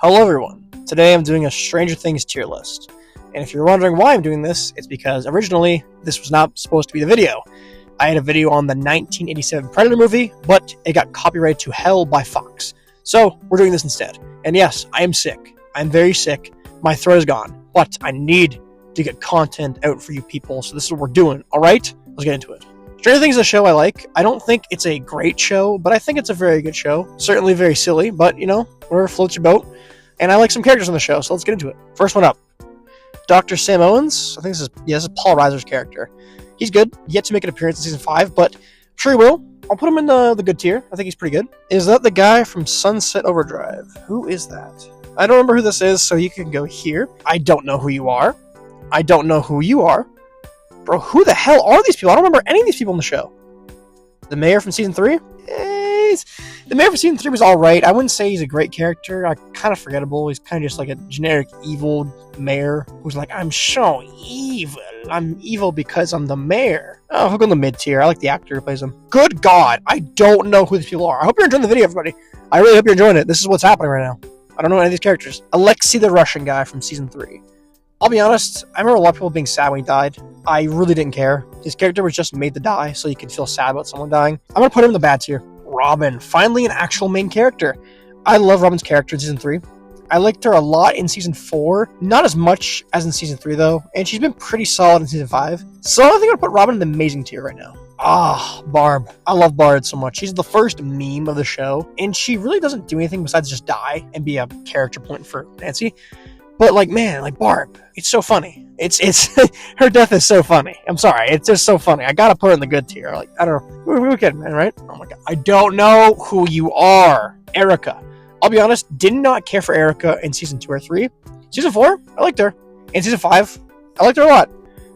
Hello everyone, today I'm doing a Stranger Things tier list, and if you're wondering why I'm doing this, it's because originally this was not supposed to be the video. I had a video on the 1987 Predator movie, but it got copyrighted to hell by Fox, so we're doing this instead. And yes, I am sick. I'm very sick, my throat is gone, but I need to get content out for you people, so this is what we're doing, alright? Let's get into it. Stranger Things is a show I like. I don't think it's a great show, but I think it's a very good show. Certainly very silly, but whatever floats your boat. And I like some characters on the show, so let's get into it. First one up, Dr. Sam Owens. I think this is Paul Reiser's character. He's good. Yet to make an appearance in season 5, but I'm sure he will. I'll put him in the good tier. I think he's pretty good. Is that the guy from Sunset Overdrive? Who is that? I don't remember who this is, so you can go here. I don't know who you are. I don't know who you are. Bro, who the hell are these people? I don't remember any of these people in the show. The mayor from season 3? The mayor from season 3 was alright. I wouldn't say he's a great character. Kind of forgettable. He's kind of just like a generic evil mayor who's like, I'm so evil. I'm evil because I'm the mayor. Oh, he'll go in the mid tier. I like the actor who plays him. Good God, I don't know who these people are. I hope you're enjoying the video, everybody. I really hope you're enjoying it. This is what's happening right now. I don't know any of these characters. Alexei the Russian guy from season 3. I'll be honest, I remember a lot of people being sad when he died. I really didn't care. His character was just made to die, so you could feel sad about someone dying. I'm going to put him in the bad tier. Robin, finally an actual main character. I love Robin's character in season 3. I liked her a lot in season 4. Not as much as in season 3, though. And she's been pretty solid in season 5. So I think I'm going to put Robin in the amazing tier right now. Barb. I love Barb so much. She's the first meme of the show. And she really doesn't do anything besides just die and be a character point for Nancy. But Barb, it's so funny. It's her death is so funny. I'm sorry, it's just so funny. I gotta put her in the good tier. I don't know. We're kidding, man, right? Oh my God, I don't know who you are, Erica. I'll be honest, did not care for Erica in season 2 or 3. Season 4, I liked her. In season 5, I liked her a lot.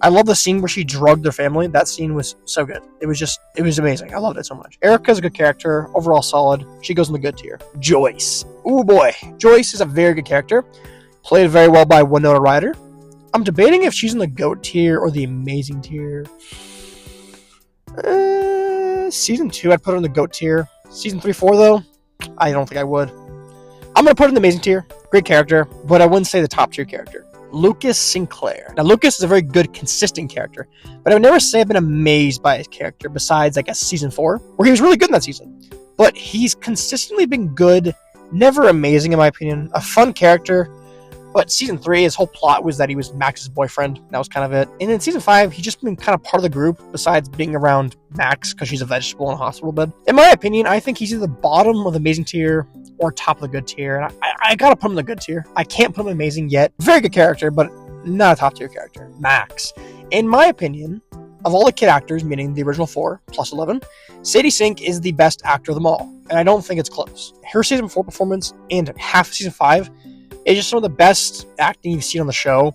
I love the scene where she drugged their family. That scene was so good. It was amazing. I loved it so much. Erica's a good character, overall solid. She goes in the good tier. Joyce. Oh boy, Joyce is a very good character. Played very well by Winona Ryder. I'm debating if she's in the GOAT tier or the amazing tier. Season 2, I'd put her in the GOAT tier. Season 3, 4, though, I don't think I would. I'm going to put her in the amazing tier. Great character, but I wouldn't say the top tier character. Lucas Sinclair. Now, Lucas is a very good, consistent character, but I would never say I've been amazed by his character besides, I guess, season 4, where he was really good in that season. But he's consistently been good, never amazing in my opinion. A fun character. But season 3, his whole plot was that he was Max's boyfriend. That was kind of it. And in season 5, he's just been kind of part of the group, besides being around Max because she's a vegetable in a hospital bed. In my opinion, I think he's either the bottom of the amazing tier or top of the good tier. And I gotta put him in the good tier. I can't put him in amazing yet. Very good character, but not a top tier character. Max. In my opinion, of all the kid actors, meaning the original 4 plus 11, Sadie Sink is the best actor of them all. And I don't think it's close. Her season 4 performance and half of season 5 it's just some of the best acting you've seen on the show.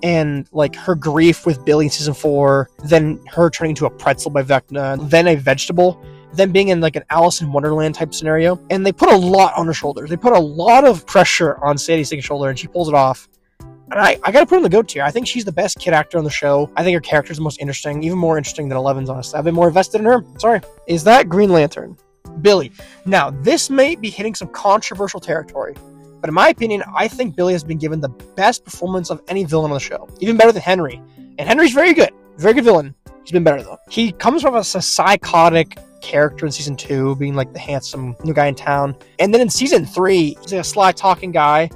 And her grief with Billy in season 4, then her turning into a pretzel by Vecna, then a vegetable, then being in an Alice in Wonderland type scenario. And they put a lot on her shoulders. They put a lot of pressure on Sadie Sink's shoulder, and she pulls it off. And I gotta put her in the GOAT tier. I think she's the best kid actor on the show. I think her character is the most interesting, even more interesting than Eleven's, honestly. I've been more invested in her. Sorry. Is that Green Lantern? Billy. Now, this may be hitting some controversial territory. But in my opinion, I think Billy has been given the best performance of any villain on the show. Even better than Henry. And Henry's very good. Very good villain. He's been better, though. He comes from a psychotic character in season 2, being the handsome new guy in town. And then in season 3, he's a sly talking guy.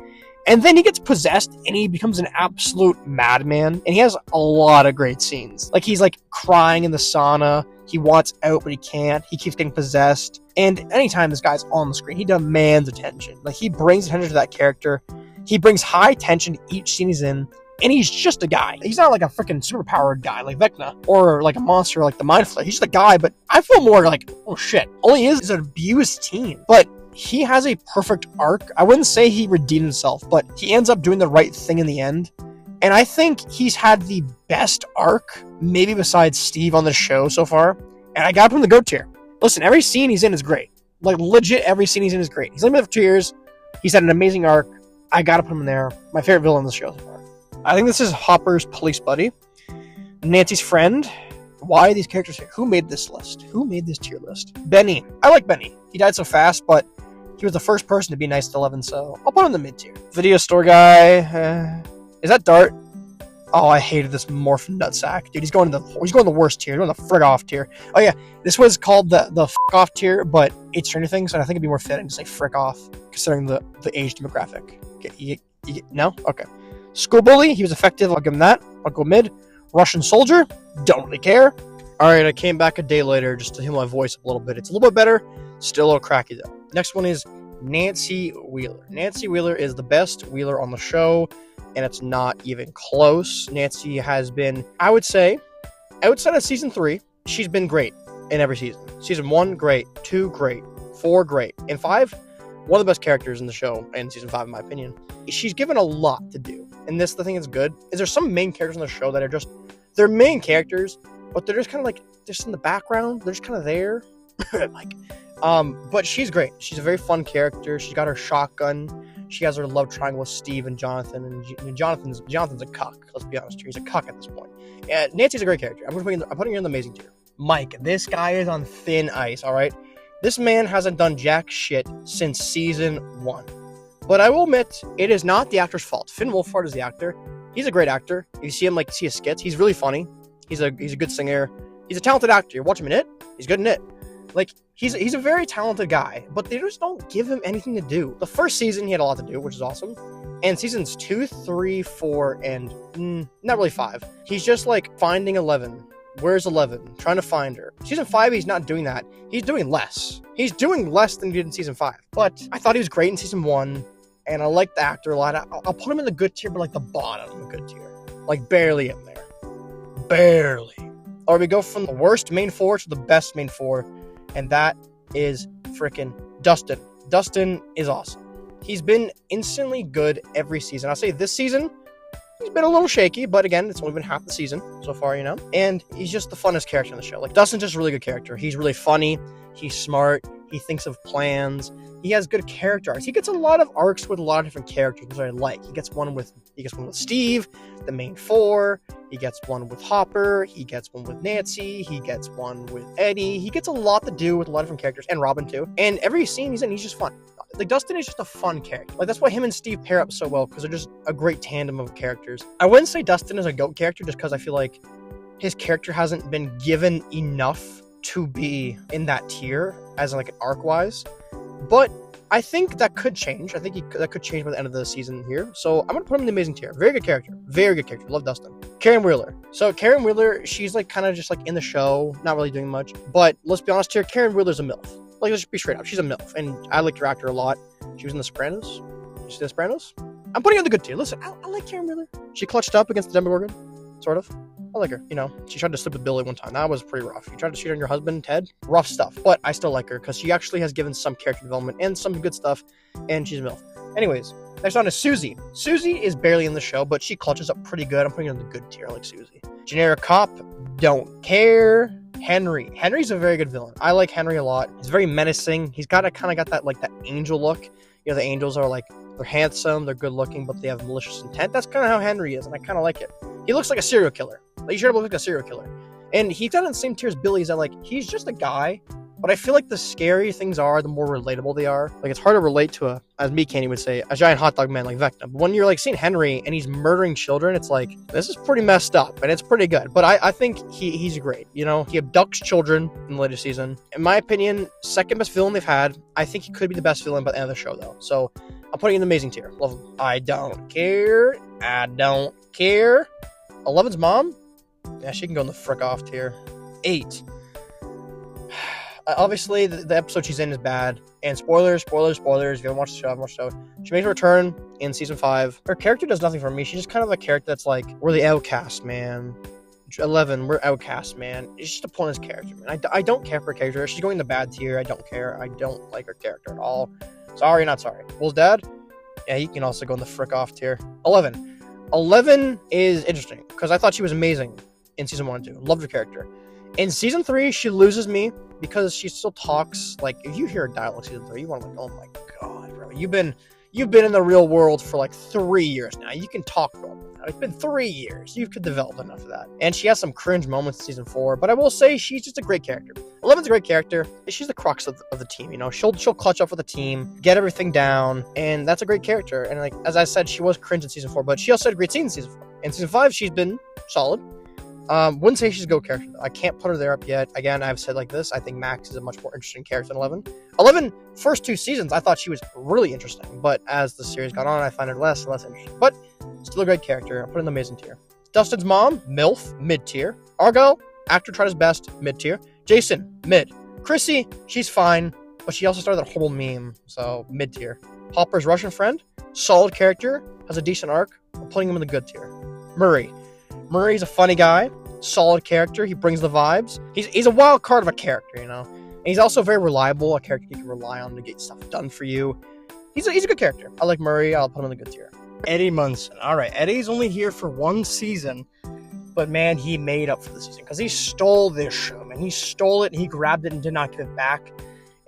And then he gets possessed, and he becomes an absolute madman. And he has a lot of great scenes. He's crying in the sauna. He wants out, but he can't. He keeps getting possessed. And anytime this guy's on the screen, he demands attention. He brings attention to that character. He brings high tension each scene he's in. And he's just a guy. He's not a freaking superpowered guy like Vecna. Or a monster like the Mind Flayer. He's just a guy, but I feel more oh shit. All he is an abused teen. But he has a perfect arc. I wouldn't say he redeemed himself, but he ends up doing the right thing in the end. And I think he's had the best arc, maybe besides Steve on the show so far. And I got him in the GOAT tier. Listen, every scene he's in is great. Legit, every scene he's in is great. He's only been there for 2 years. He's had an amazing arc. I gotta put him in there. My favorite villain in the show so far. I think this is Hopper's police buddy. Nancy's friend. Why are these characters here? Who made this list? Who made this tier list? Benny. I like Benny. He died so fast, but He was the first person to be nice to Eleven, so I'll put him in the mid tier. Video store guy. Is that Dart? Oh, I hated this morph nutsack, dude. He's going to the worst tier. He's going to the frig off tier. Oh yeah, this was called the f off tier, but it's Stranger Things, and I think it'd be more fitting to say frick off, considering the age demographic. No? Okay. School bully, he was effective. I'll give him that. I'll go mid. Russian soldier, don't really care. All right, I came back a day later just to hear my voice a little bit. It's a little bit better. Still a little cracky though. Next one is Nancy Wheeler. Nancy Wheeler is the best Wheeler on the show, and it's not even close. Nancy has been, I would say, outside of season 3, she's been great in every season. Season 1, great. 2, great. 4, great. And 5, one of the best characters in the show in season 5, in my opinion. She's given a lot to do. And the thing that's good is there's some main characters on the show that are just, they're main characters, but they're just kind of like, just in the background. They're just kind of there. But she's great. She's a very fun character. She's got her shotgun. She has her love triangle with Steve and Jonathan. And Jonathan's a cuck. Let's be honest here. He's a cuck at this point. Nancy's a great character. I'm putting her in the amazing tier. Mike, this guy is on thin ice, all right? This man hasn't done jack shit since season 1. But I will admit, it is not the actor's fault. Finn Wolfhard is the actor. He's a great actor. You see him, see his skits. He's really funny. He's a good singer. He's a talented actor. You watch him in it. He's good in it. He's a very talented guy, but they just don't give him anything to do. The first season, he had a lot to do, which is awesome. And seasons 2, 3, 4, and not really 5. He's just finding 11. Where's 11? Trying to find her. Season 5, he's not doing that. He's doing less. He's doing less than he did in season 5. But I thought he was great in season 1, and I like the actor a lot. I'll put him in the good tier, but the bottom of the good tier. Barely in there. Barely. Or we go from the worst main 4 to the best main 4, and that is freaking Dustin. Dustin is awesome. He's been instantly good every season. I'll say this season, he's been a little shaky, but again, it's only been half the season so far, and he's just the funnest character in the show. Dustin's just a really good character. He's really funny. He's smart. He thinks of plans. He has good character arcs. He gets a lot of arcs with a lot of different characters, which I like. He gets one with Steve, the main 4. He gets one with Hopper. He gets one with Nancy. He gets one with Eddie. He gets a lot to do with a lot of different characters, and Robin too. And every scene he's in, he's just fun. Dustin is just a fun character. That's why him and Steve pair up so well, because they're just a great tandem of characters. I wouldn't say Dustin is a GOAT character just because I feel like his character hasn't been given enough to be in that tier as an arc-wise. But I think that could change. I think that could change by the end of the season here. So I'm going to put him in the amazing tier. Very good character. Very good character. Love Dustin. Karen Wheeler. So Karen Wheeler, she's kind of just in the show, not really doing much. But let's be honest here, Karen Wheeler's a MILF. Let's just be straight up. She's a MILF. And I liked her actor a lot. She was in The Sopranos. You see The Sopranos? I'm putting her in the good tier. Listen, I like Karen Wheeler. She clutched up against the Demogorgon. Sort of. I like her. She tried to sleep with Billy one time. That was pretty rough. You tried to cheat on your husband, Ted. Rough stuff. But I still like her because she actually has given some character development and some good stuff. And she's a MILF. Anyways, next on is Susie. Susie is barely in the show, but she clutches up pretty good. I'm putting her in the good tier. I like Susie. Generic cop. Don't care. Henry. Henry's a very good villain. I like Henry a lot. He's very menacing. He's kind of got that that angel look. The angels are they're handsome, they're good looking, but they have malicious intent. That's kind of how Henry is, and I kind of like it. He looks like a serial killer. He should have looked like a serial killer. And he's got in the same tier as Billy, is that he's just a guy, but I feel the scary things are, the more relatable they are. It's hard to relate to as me, Candy would say, a giant hot dog man like Vecna. But when you're seeing Henry and he's murdering children, it's this is pretty messed up, and it's pretty good. But I think he's great. He abducts children in the latest season. In my opinion, second best villain they've had. I think he could be the best villain by the end of the show, though. So I'm putting in the amazing tier. Love him. I don't care. I don't care. Eleven's mom? Yeah, she can go in the frick off tier. 8. Obviously, the episode she's in is bad. And spoilers. If you haven't watched the show, watch the show. She makes a return in season 5. Her character does nothing for me. She's just kind of a character that's we're the outcast, man. 11, we're outcast, man. It's just a pointless character, man. I don't care for her character. She's going in the bad tier. I don't care. I don't like her character at all. Sorry, not sorry. Will's dad? Yeah, he can also go in the frick off tier. 11. 11 is interesting because I thought she was amazing in season 1 and 2. Loved her character. In season 3, she loses me because she still talks if you hear a dialogue season 3, you want oh my god, bro, you've been You've been in the real world for like 3 years now. You can talk normal now. It's been 3 years. You could develop enough of that. And she has some cringe moments in season 4, but I will say she's just a great character. 11's a great character. She's the crux of the team, you know. She'll clutch up for the team, get everything down, and that's a great character. And like as I said, she was cringe in season 4, but she also had a great scene in season 4. In season 5, she's been solid. Wouldn't say she's a GOAT character though. I can't put her there up yet. Again, I've said like this, I think Max is a much more interesting character than 11. 11, first 2 seasons, I thought she was really interesting, but as the series got on, I find her less and less interesting. But still a great character. I'll put her in the amazing tier. Dustin's mom, MILF, mid tier. Argyle, actor tried his best, mid tier. Jason, mid. Chrissy, she's fine, but she also started that whole meme, so mid tier. Hopper's Russian friend, solid character, has a decent arc. I'm putting him in the good tier. Murray's a funny guy, solid character. He brings the vibes. He's a wild card of a character, you know. And he's also very reliable, a character you can rely on to get stuff done for you. He's a good character. I like Murray. I'll put him in the good tier. Eddie Munson. All right, Eddie's only here for 1 season, but man, he made up for the season because he stole this show, man. He stole it. He grabbed it and did not give it back.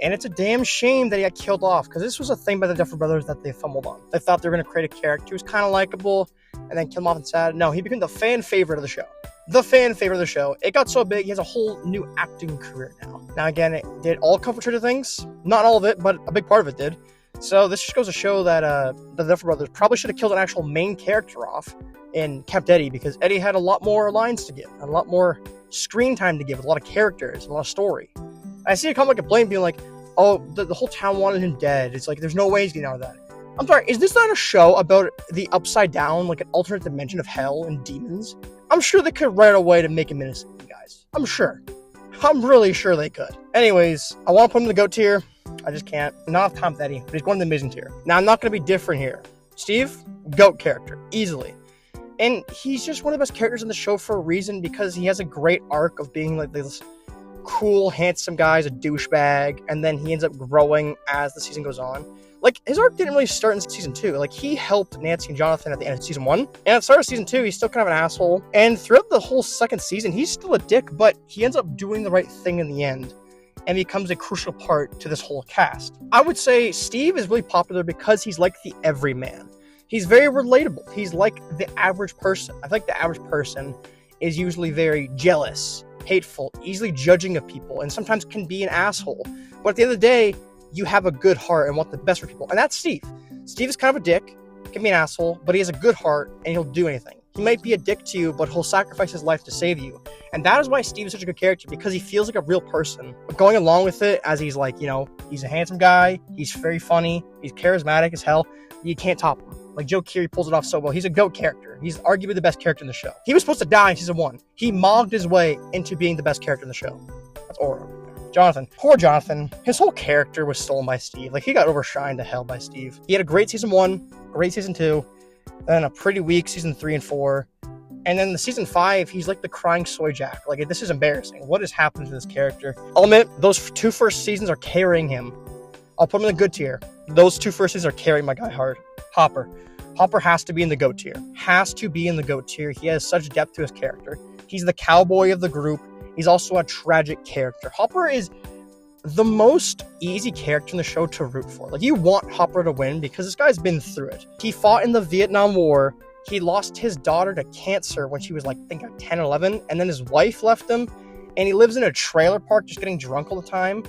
And it's a damn shame that he got killed off because this was a thing by the Duffer Brothers that they fumbled on. They thought they were going to create a character who was kind of likable and then kill him off and sad. No, he became the fan favorite of the show. The fan favorite of the show. It got so big, he has a whole new acting career now. Now, again, it did all come from Stranger Things. Not all of it, but a big part of it did. So this just goes to show that the Duffer Brothers probably should have killed an actual main character off and kept Eddie because Eddie had a lot more lines to give, a lot more screen time to give, with a lot of characters, a lot of story. I see a comment complaint being like, oh, the whole town wanted him dead. It's like, there's no way he's getting out of that. I'm sorry, is this not a show about the upside down, like an alternate dimension of hell and demons? I'm sure they could write a way to make him innocent, you guys. I'm sure. I'm really sure they could. Anyways, I want to put him in the GOAT tier. I just can't. Not off Tom Petty, but he's going to the amazing tier. Now, I'm not going to be different here. Steve, GOAT character, easily. And he's just one of the best characters in the show for a reason because he has a great arc of being like this cool, handsome guy, a douchebag, and then he ends up growing as the season goes on. Like, his arc didn't really start in season 2. Like, he helped Nancy and Jonathan at the end of season 1. And at the start of season 2, he's still kind of an asshole. And throughout the whole second season, he's still a dick, but he ends up doing the right thing in the end and becomes a crucial part to this whole cast. I would say Steve is really popular because he's like the everyman. He's very relatable. He's like the average person. I think the average person is usually very jealous, hateful, easily judging of people, and sometimes can be an asshole. But at the end of the day, you have a good heart and want the best for people. And that's Steve. Steve is kind of a dick, can be an asshole, but he has a good heart and he'll do anything. He might be a dick to you, but he'll sacrifice his life to save you. And that is why Steve is such a good character, because he feels like a real person. But going along with it, as he's like, you know, he's a handsome guy, he's very funny, he's charismatic as hell, you can't top him. Like Joe Keery pulls it off so well. He's a GOAT character. He's arguably the best character in the show. He was supposed to die in season 1. He mogged his way into being the best character in the show. That's Aura. Jonathan. Poor Jonathan. His whole character was stolen by Steve. Like, he got overshined to hell by Steve. He had a great season 1, great season 2, then a pretty weak season 3 and 4. And then the season 5, he's like the crying soy jack. Like, this is embarrassing. What has happened to this character? I'll admit, those 2 first seasons are carrying him. I'll put him in the good tier. Those 2 first seasons are carrying my guy hard. Hopper. Hopper has to be in the GOAT tier. Has to be in the GOAT tier. He has such depth to his character. He's the cowboy of the group. He's also a tragic character. Hopper is the most easy character in the show to root for. Like, you want Hopper to win because this guy's been through it. He fought in the Vietnam War. He lost his daughter to cancer when she was like, I think 10, 11. And then his wife left him. And he lives in a trailer park just getting drunk all the time.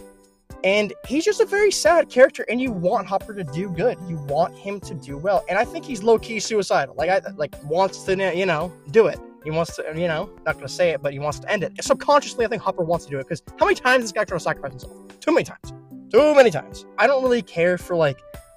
And he's just a very sad character, and you want Hopper to do good. You want him to do well. And I think he's low-key suicidal. Wants to, do it. He wants to, not going to say it, but he wants to end it. Subconsciously, I think Hopper wants to do it, because how many times is this guy trying to sacrifice himself? Too many times. Too many times. I don't really care for,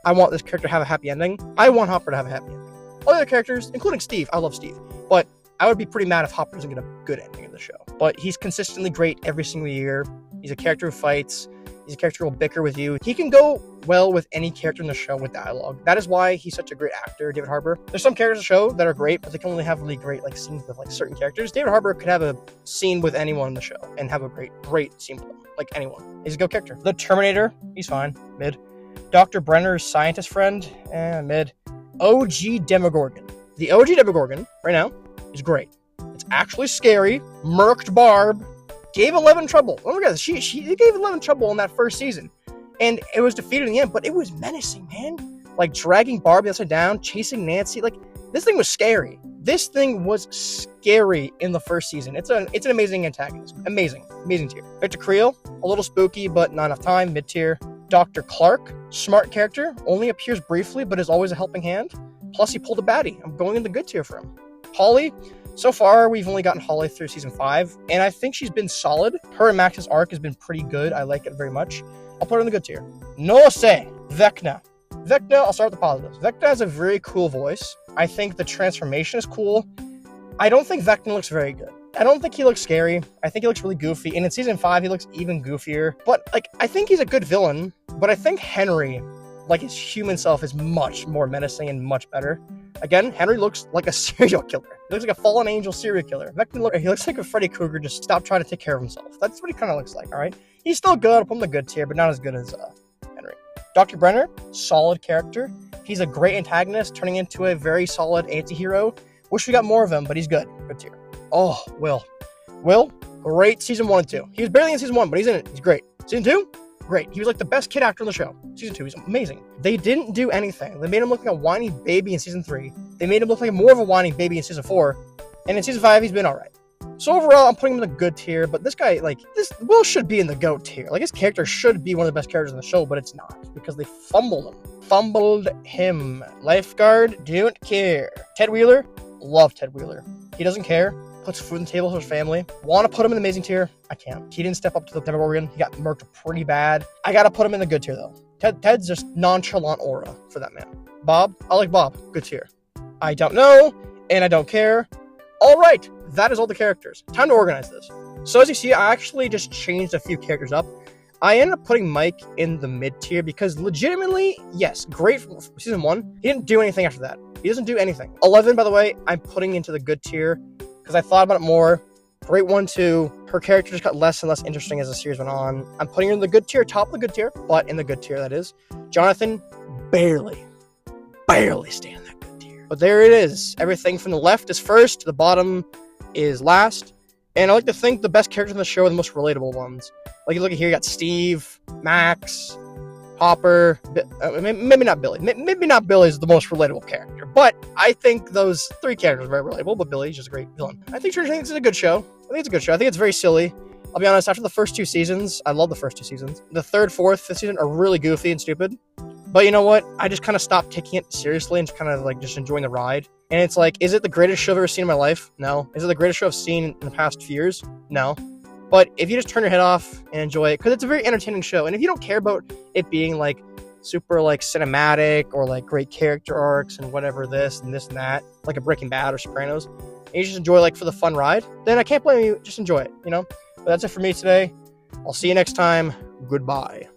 I want this character to have a happy ending. I want Hopper to have a happy ending. All the other characters, including Steve, I love Steve, but I would be pretty mad if Hopper doesn't get a good ending in the show. But he's consistently great every single year. He's a character who fights. He's a character who will bicker with you. He can go well with any character in the show with dialogue. That is why he's such a great actor, David Harbour. There's some characters in the show that are great, but they can only have really great scenes with certain characters. David Harbour could have a scene with anyone in the show and have a great scene with them. Like anyone. He's a good character. The Terminator, he's fine. Mid. Dr. Brenner's scientist friend, mid. OG Demogorgon. The OG Demogorgon, right now, is great. It's actually scary. Murked Barb. Gave 11 trouble. Oh my god, she gave 11 trouble in that first season. And it was defeated in the end, but it was menacing, man. like dragging Barbie upside down, chasing Nancy. Like, this thing was scary. This thing was scary in the first season. It's an amazing antagonist. Amazing tier. Victor Creel, a little spooky, but not enough time. Mid tier. Dr. Clark, smart character, only appears briefly, but is always a helping hand. Plus, he pulled a baddie. I'm going in the good tier for him. Holly, so far, we've only gotten Holly through season 5, and I think she's been solid. Her and Max's arc has been pretty good. I like it very much. I'll put her in the good tier. Noase, Vecna. Vecna, I'll start with the positives. Vecna has a very cool voice. I think the transformation is cool. I don't think Vecna looks very good. I don't think he looks scary. I think he looks really goofy. And in season 5, he looks even goofier. But, like, I think he's a good villain. But I think Henry, like, his human self is much more menacing and much better. Again, Henry looks like a serial killer. He looks like a fallen angel serial killer. Vecna, he looks like a Freddy Krueger just stopped trying to take care of himself. That's what he kind of looks like, all right? He's still good. I'll put him in the good tier, but not as good as Henry. Dr. Brenner, solid character. He's a great antagonist, turning into a very solid anti-hero. Wish we got more of him, but he's good. Good tier. Oh, Will. Will, great season 1 and 2. He was barely in season 1, but he's in it. He's great. Season 2, great. He was like the best kid actor on the show. Season 2, he's amazing. They didn't do anything. They made him look like a whiny baby in season 3. They made him look like more of a whiny baby in season 4. And in season 5, he's been all right. So overall, I'm putting him in the good tier, but this guy, like, this Will should be in the GOAT tier. Like, his character should be one of the best characters in the show, but it's not, because they fumbled him. Lifeguard, don't care. Ted Wheeler, love Ted Wheeler. He doesn't care. Puts food on the table for his family. Want to put him in the amazing tier? I can't. He didn't step up to the Demogorgon. He got murked pretty bad. I gotta put him in the good tier, though. Ted's just nonchalant aura for that man. Bob, I like Bob. Good tier. I don't know, and I don't care. All right, that is all the characters. Time to organize this. So as you see, I actually just changed a few characters up. I ended up putting Mike in the mid tier because legitimately, yes, great from season 1. He didn't do anything after that. He doesn't do anything. 11, by the way, I'm putting into the good tier because I thought about it more. Great 1, 2. Her character just got less and less interesting as the series went on. I'm putting her in the good tier, top of the good tier, but in the good tier, that is. Jonathan, barely stay in that good tier. But there it is. Everything from the left is first, the bottom is last. And I like to think the best characters in the show are the most relatable ones. Like, you look at here, you got Steve, Max, Hopper, maybe not Billy. Maybe not Billy's the most relatable character, but I think those 3 characters are very relatable, but Billy's just a great villain. I think Stranger Things is a good show. I think it's very silly. I'll be honest, after the first 2 seasons, I love the first 2 seasons. The 3rd, 4th, 5th season are really goofy and stupid. But you know what? I just kind of stopped taking it seriously and just kind of like just enjoying the ride. And it's like, is it the greatest show I've ever seen in my life? No. Is it the greatest show I've seen in the past few years? No. But if you just turn your head off and enjoy it, because it's a very entertaining show. And if you don't care about it being like super like cinematic or like great character arcs and whatever this and that, like a Breaking Bad or Sopranos, and you just enjoy like for the fun ride, then I can't blame you. Just enjoy it, you know? But that's it for me today. I'll see you next time. Goodbye.